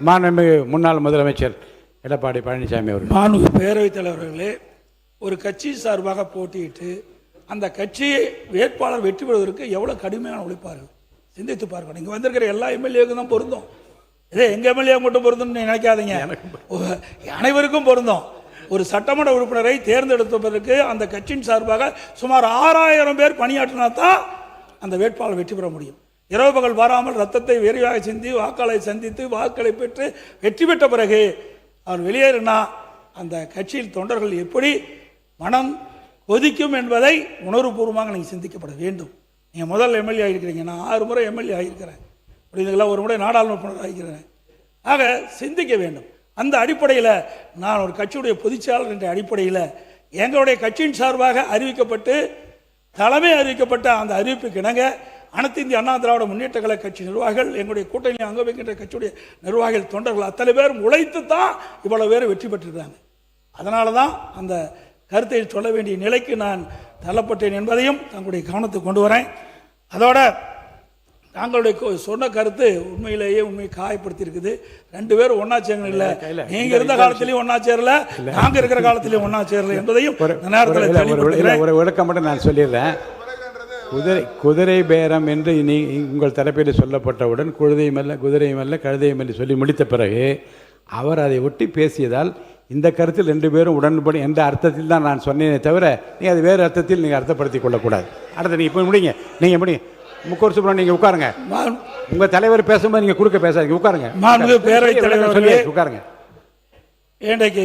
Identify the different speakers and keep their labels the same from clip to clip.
Speaker 1: மாண்புமிகு முன்னாள் முதலமைச்சர் எடப்பாடி பழனிசாமி அவர்கள்.
Speaker 2: மாண்புமிகு பேரவைத் தலைவர்களே, ஒரு கட்சி சார்பாக போட்டியிட்டு அந்த கட்சி வேட்பாளர் வெற்றி பெறுவதற்கு எவ்வளவு கடுமையான உழைப்பார்கள் சிந்தித்து பார்க்கணும். இங்கே வந்திருக்கிற எல்லா எம்எல்ஏவுக்கும் தான் பொருந்தும். இதே எங்க எம்எல்ஏ மட்டும் பொருந்தும் நினைக்காதீங்க, அனைவருக்கும் பொருந்தும். ஒரு சட்டமன்ற உறுப்பினரை தேர்ந்தெடுப்பதற்கு அந்த கட்சியின் சார்பாக சுமார் 6000 பேர் பணியாற்றினா தான் அந்த வேட்பாளர் வெற்றி பெற முடியும். இரவு பகல் வராமல் ரத்தத்தை விரைவாக சிந்தி வாக்களை சந்தித்து வாக்களை பெற்று வெற்றி பெற்ற பிறகு அவர் வெளியேறினா அந்த கட்சியில் தொண்டர்கள் எப்படி மனம் கொதிக்கும் என்பதை உணர்வுபூர்வமாக நீங்கள் சிந்திக்கப்பட வேண்டும். நீங்கள் முதல் எம்எல்ஏ ஆகிருக்கிறீங்க, நான் 6 முறை எம்எல்ஏ ஆகியிருக்கிறேன், புரியுதுங்களா? ஒரு முறை நாடாளுமன்ற ஆகிக்கிறேன். ஆக சிந்திக்க வேண்டும். அந்த அடிப்படையில் நான் ஒரு கட்சியுடைய பொதுச்செயலாளர் என்ற அடிப்படையில் எங்களுடைய கட்சியின் சார்பாக அறிவிக்கப்பட்டு தலைமை அறிவிக்கப்பட்ட அந்த அறிவிப்புக்கு இணங்க அனைத்து இந்திய அண்ணா திராவிட முன்னேற்ற கழக கட்சி நிர்வாகிகள், எங்களுடைய கூட்டணி அங்க வைக்கின்ற கட்சியுடைய நிர்வாகிகள், தொண்டர்கள் அத்தனை பேரும் உழைத்து தான் இவ்வளவு பேர் வெற்றி பெற்றிருக்காங்க. அதனால தான் அந்த கருத்தை சொல்ல வேண்டிய நிலைக்கு நான் தள்ளப்பட்டேன் என்பதையும் தங்களுடைய கவனத்துக்கு கொண்டு வரேன். அதோட தாங்களுடைய சொன்ன கருத்து உண்மையிலேயே உண்மையை காயப்படுத்தி இருக்குது. 2 பேரும் ஒன்னா சேரல, இல்ல நீங்க இருந்த காலத்திலையும் ஒன்னா சேரல, நாங்க இருக்கிற காலத்திலையும் ஒன்னா சேரல என்பதையும்
Speaker 1: ஒரு விளக்கம் மட்டும் நான் சொல்லிடுறேன். குதிரை பேரம் என்று உங்கள் தரப்பில் சொல்லப்பட்டவுடன் குதிரையும் அல்ல கழுதையும் அல்ல சொல்லி முடித்த பிறகு அவர் அதை ஒட்டி பேசியதால் இந்த கருத்தில் 2 பேரும் உடன்படி என்ற அர்த்தத்தில் தான் நான் சொன்னேனே தவிர நீங்கள் அது வேறு அர்த்தத்தில் நீங்கள் அர்த்தப்படுத்திக் கொள்ளக்கூடாது. அடுத்து நீங்கள் இப்போ முடிங்க, நீங்கள் முடிங்க. முக்கூர் சுப்ரமணியன் நீங்கள் உட்காருங்க. உங்கள் தலைவர் பேசும்போது நீங்கள் குறுக்க பேசாதீங்க, உட்காருங்க.
Speaker 2: பேரவைத் தலைவர் சொல்லி
Speaker 1: உட்காருங்க.
Speaker 2: இன்றைக்கு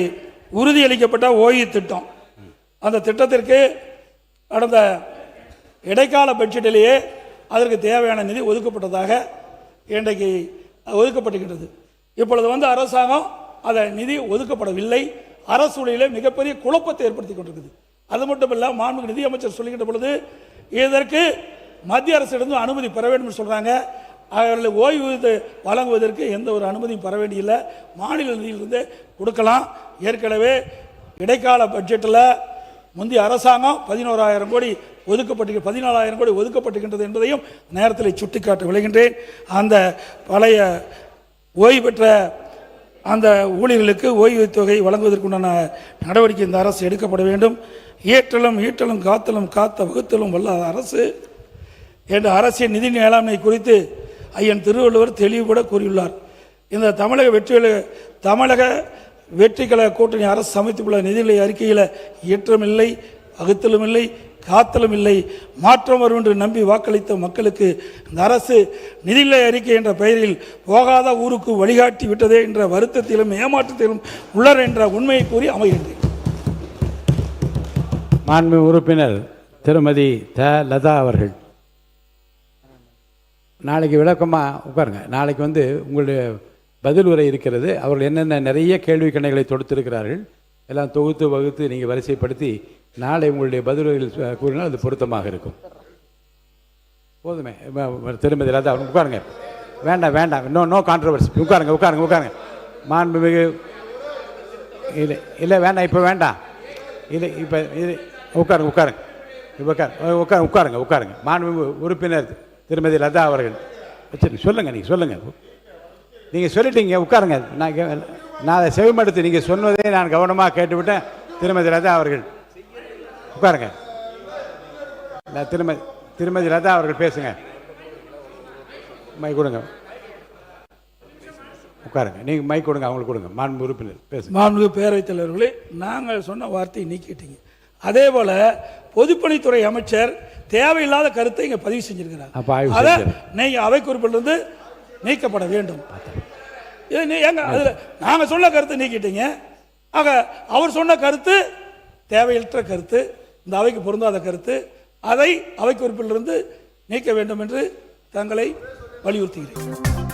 Speaker 2: உறுதியளிக்கப்பட்ட ஓய்வு திட்டம், அந்த திட்டத்திற்கு கடந்த இடைக்கால பட்ஜெட்டிலேயே அதற்கு தேவையான நிதி ஒதுக்கப்பட்டதாக இன்றைக்கு ஒதுக்கப்பட்டுகின்றது. இப்பொழுது அரசாங்கம் அதை நிதி ஒதுக்கப்படவில்லை. அரசூழியில் மிகப்பெரிய குழப்பத்தை ஏற்படுத்தி கொண்டிருக்குது. அது மட்டும் இல்லை, மாண்புமிகு நிதியமைச்சர் சொல்லுகின்ற பொழுது இதற்கு மத்திய அரசிடம் அனுமதி பெற வேண்டும் என்று சொல்றாங்க. அவர்களை ஓய்வு வழங்குவதற்கு எந்த ஒரு அனுமதியும் பெற வேண்டியில்லை, மாநில நிதியிலிருந்து கொடுக்கலாம். ஏற்கனவே இடைக்கால பட்ஜெட்டில் முந்தைய அரசாங்கம் 11,000 கோடி ஒதுக்கப்பட்டு 14,000 கோடி ஒதுக்கப்பட்டுகின்றது என்பதையும் நேரத்தில் சுட்டிக்காட்ட விளைகின்றேன். அந்த பழைய ஓய்வு பெற்ற அந்த ஊழியர்களுக்கு ஓய்வு தொகை வழங்குவதற்குண்டான நடவடிக்கை இந்த அரசு எடுக்கப்பட வேண்டும். ஏற்றலும் ஈட்டலும் காத்தலும் காத்த வகுத்தலும் வல்ல அரசு என்ற அரசியல் நிதி மேலாண்மை குறித்து ஐயன் திருவள்ளுவர் தெளிவுபட கூறியுள்ளார். இந்த தமிழக வெற்றிக்கழக கூட்டணி அரசு சமைத்துள்ள நிதிநிலை அறிக்கையில் ஏற்றம் இல்லை, வகுத்தலும் இல்லை, காத்தலும் இல்லை, மாற்றம் வரும் என்று நம்பி வாக்களித்த மக்களுக்கு இந்த அரசு நிதிநிலை அறிக்கை என்ற பெயரில் போகாத ஊருக்கு வழிகாட்டி விட்டதே என்ற வருத்தத்திலும் ஏமாற்றத்திலும் உள்ளர் என்ற உண்மையை கூறி அமைகின்றேன்.
Speaker 1: மாண்பு உறுப்பினர் திருமதி லதா அவர்கள் நாளைக்கு விளக்கமாக உட்காருங்க. நாளைக்கு உங்களுடைய பதில் உரை இருக்கிறது. அவர்கள் என்னென்ன நிறைய கேள்வி கணைகளை தொடுத்திருக்கிறார்கள் எல்லாம் தொகுத்து வகுத்து நீங்கள் வரிசைப்படுத்தி நாளை உங்களுடைய பதில்களில் கூறினால் அது பொருத்தமாக இருக்கும். போதுமே. திருமதி லதா உட்காருங்க. வேண்டாம் நோ கான்ட்ரவர்சி. உட்காருங்க. மாண்புமிகு இல்லை வேண்டாம், இப்போ வேண்டாம், இல்லை இப்போ இது உட்காருங்க. மாண்புமிகு உறுப்பினர் திருமதி லதா அவர்கள் வச்சு சொல்லுங்கள். நீங்கள் சொல்லிட்டீங்க, உட்காருங்க. நான் அதை செவிமடுத்து நீங்கள் சொன்னதே நான் கவனமாக கேட்டுவிட்டேன். திருமதி லதா அவர்கள் உட்காருங்க. திருமதி லதா அவர்கள் பேசுங்க. மை கொடுங்க, உட்காருங்க. நீங்கள் மை கொடுங்க, அவங்களுக்கு கொடுங்க. மாண்பு உறுப்பினர் பேசுங்க.
Speaker 2: மாண்பு பேரவைத் தலைவர்களே, நாங்கள் சொன்ன வார்த்தையை நீக்கிட்டீங்க. அதே போல பொதுப்பணித்துறை அமைச்சர் தேவையில்லாத கருத்தை இங்கே பதிவு செஞ்சிருக்கிறார். அதை நீங்கள் அவை குறிப்பிலிருந்து நீக்கப்பட வேண்டும். நாங்கள் சொன்ன கருத்தை நீக்கிட்டீங்க. ஆக அவர் சொன்ன கருத்து தேவையற்ற கருத்து, இந்த அவைக்கு பொருந்தாத கருத்து, அதை அவை குறிப்பிலிருந்து நீக்க வேண்டும் என்று தங்களை வலியுறுத்துகிறேன்.